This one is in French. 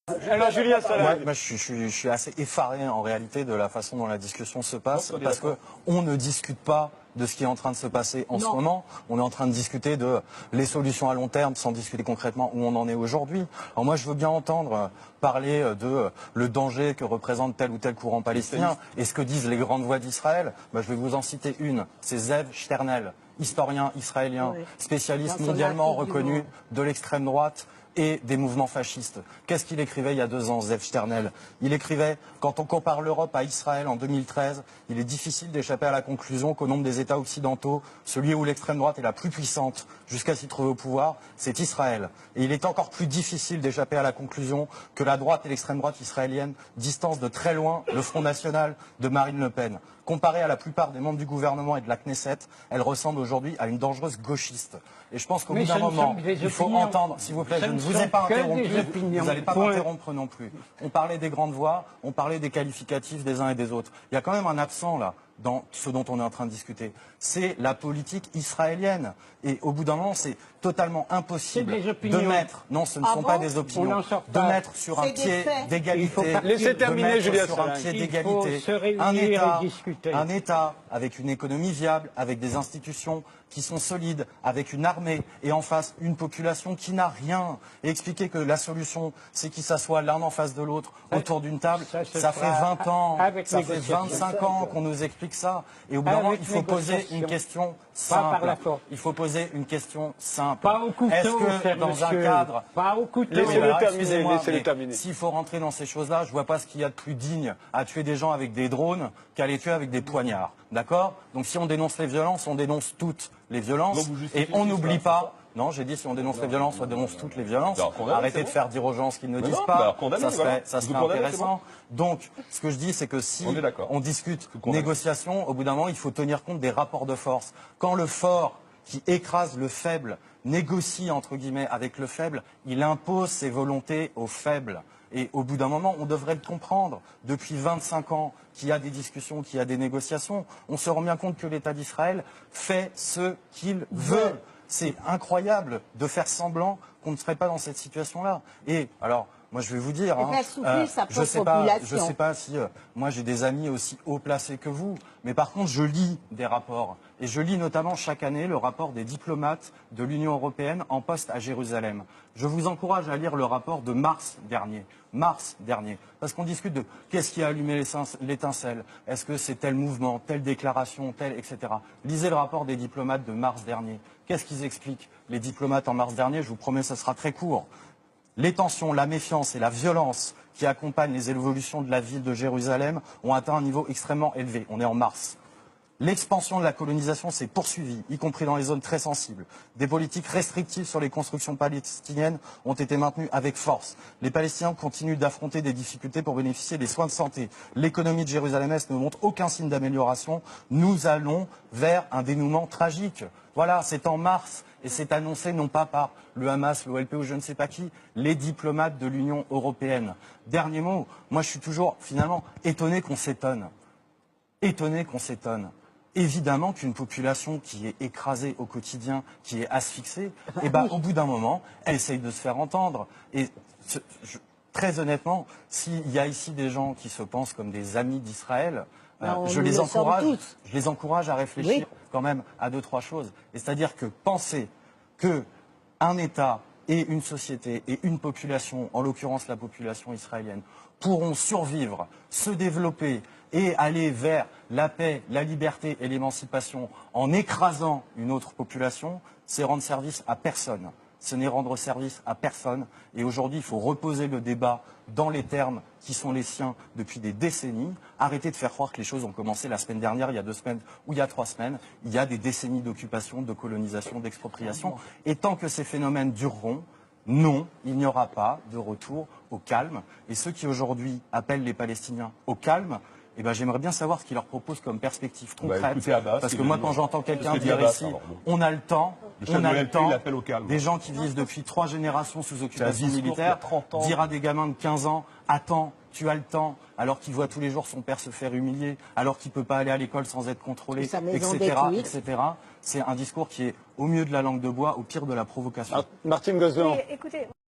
Alors Julien Salade. Moi, je suis assez effaré en réalité de la façon dont la discussion se passe, parce qu'on ne discute pas de ce qui est en train de se passer en ce moment. On est en train de discuter de les solutions à long terme sans discuter concrètement où on en est aujourd'hui. Alors moi, je veux bien entendre parler de le danger que représente tel ou tel courant palestinien et ce que disent les grandes voix d'Israël. Je vais vous en citer une, c'est Zev Sternel, historien israélien, spécialiste mondialement reconnu de l'extrême droite et des mouvements fascistes. Qu'est-ce qu'il écrivait il y a 2 ans, Zev Sternel? Il écrivait « Quand on compare l'Europe à Israël en 2013, il est difficile d'échapper à la conclusion qu'au nombre des États occidentaux, celui où l'extrême droite est la plus puissante jusqu'à s'y trouver au pouvoir, c'est Israël. Et il est encore plus difficile d'échapper à la conclusion que la droite et l'extrême droite israélienne distancent de très loin le Front National de Marine Le Pen. Comparée à la plupart des membres du gouvernement et de la Knesset, elle ressemble aujourd'hui à une dangereuse gauchiste. Et je pense qu'au bout d'un moment, il faut entendre, s'il vous plaît, je ne vous ai pas interrompu, vous n'allez pas m'interrompre non plus. On parlait des grandes voix, on parlait des qualificatifs des uns et des autres. Il y a quand même un absent là, dans ce dont on est en train de discuter. C'est la politique israélienne. Et au bout d'un moment, c'est totalement impossible de mettre, non, ce ne sont pas des opinions, de mettre sur un pied d'égalité, Laissez terminer, Julien un État avec une économie viable, avec des institutions qui sont solides, avec une armée et en face une population qui n'a rien. Et expliquer que la solution, c'est qu'ils s'assoient l'un en face de l'autre autour d'une table, ça fait 20 ans, ça fait 25 ans qu'on nous explique ça. Et au bout d'un moment, il faut poser une question simple. Il faut poser une question simple. Pas au couteau, est-ce que dans un cadre... Pas au couteau. Laissez-le terminer. S'il faut rentrer dans ces choses-là, je ne vois pas ce qu'il y a de plus digne à tuer des gens avec des drones qu'à les tuer avec des poignards. D'accord? Donc si on dénonce les violences, on dénonce toutes les violences. Et on n'oublie pas... Non, j'ai dit si on dénonce les violences, on dénonce toutes les violences. Arrêtez de faire dire aux gens ce qu'ils ne disent pas. Ça serait intéressant. Donc, ce que je dis, c'est que si on discute négociation, au bout d'un moment, il faut tenir compte des rapports de force. Quand le fort qui écrase le faible négocie, entre guillemets, avec le faible, il impose ses volontés aux faibles. Et au bout d'un moment, on devrait le comprendre. Depuis 25 ans qu'il y a des discussions, qu'il y a des négociations, on se rend bien compte que l'État d'Israël fait ce qu'il veut. C'est incroyable de faire semblant qu'on ne serait pas dans cette situation-là. Et alors, moi je vais vous dire, je sais pas si moi j'ai des amis aussi haut placés que vous, mais par contre je lis des rapports. Et je lis notamment chaque année le rapport des diplomates de l'Union européenne en poste à Jérusalem. Je vous encourage à lire le rapport de mars dernier. Parce qu'on discute de qu'est-ce qui a allumé l'étincelle, est-ce que c'est tel mouvement, telle déclaration, etc. Lisez le rapport des diplomates de mars dernier. Qu'est-ce qu'ils expliquent, les diplomates en mars dernier? Je vous promets, ça sera très court. Les tensions, la méfiance et la violence qui accompagnent les évolutions de la ville de Jérusalem ont atteint un niveau extrêmement élevé. On est en mars. L'expansion de la colonisation s'est poursuivie, y compris dans les zones très sensibles. Des politiques restrictives sur les constructions palestiniennes ont été maintenues avec force. Les Palestiniens continuent d'affronter des difficultés pour bénéficier des soins de santé. L'économie de Jérusalem-Est ne montre aucun signe d'amélioration. Nous allons vers un dénouement tragique. Voilà, c'est en mars et c'est annoncé non pas par le Hamas, l'OLP ou je ne sais pas qui, les diplomates de l'Union européenne. Dernier mot, moi je suis toujours finalement étonné qu'on s'étonne. Évidemment qu'une population qui est écrasée au quotidien, qui est asphyxiée, au bout d'un moment, elle essaye de se faire entendre. Et très honnêtement, s'il y a ici des gens qui se pensent comme des amis d'Israël, je les encourage à réfléchir quand même à 2-3 choses. C'est-à-dire que penser qu'un État et une société et une population, en l'occurrence la population israélienne, pourront survivre, se développer et aller vers la paix, la liberté et l'émancipation en écrasant une autre population, c'est rendre service à personne. Ce n'est rendre service à personne. Et aujourd'hui, il faut reposer le débat dans les termes qui sont les siens depuis des décennies. Arrêtez de faire croire que les choses ont commencé la semaine dernière, il y a 2 semaines ou il y a 3 semaines. Il y a des décennies d'occupation, de colonisation, d'expropriation. Et tant que ces phénomènes dureront, non, il n'y aura pas de retour au calme. Et ceux qui aujourd'hui appellent les Palestiniens au calme, j'aimerais bien savoir ce qu'ils leur proposent comme perspective concrète. Parce que moi, quand j'entends quelqu'un dire ici, on a le temps, des gens qui vivent depuis 3 générations sous occupation militaire, dire à des gamins de 15 ans, attends, tu as le temps, alors qu'il voit tous les jours son père se faire humilier, alors qu'il ne peut pas aller à l'école sans être contrôlé, etc. C'est un discours qui est au mieux de la langue de bois, au pire de la provocation. Martine Gozlan.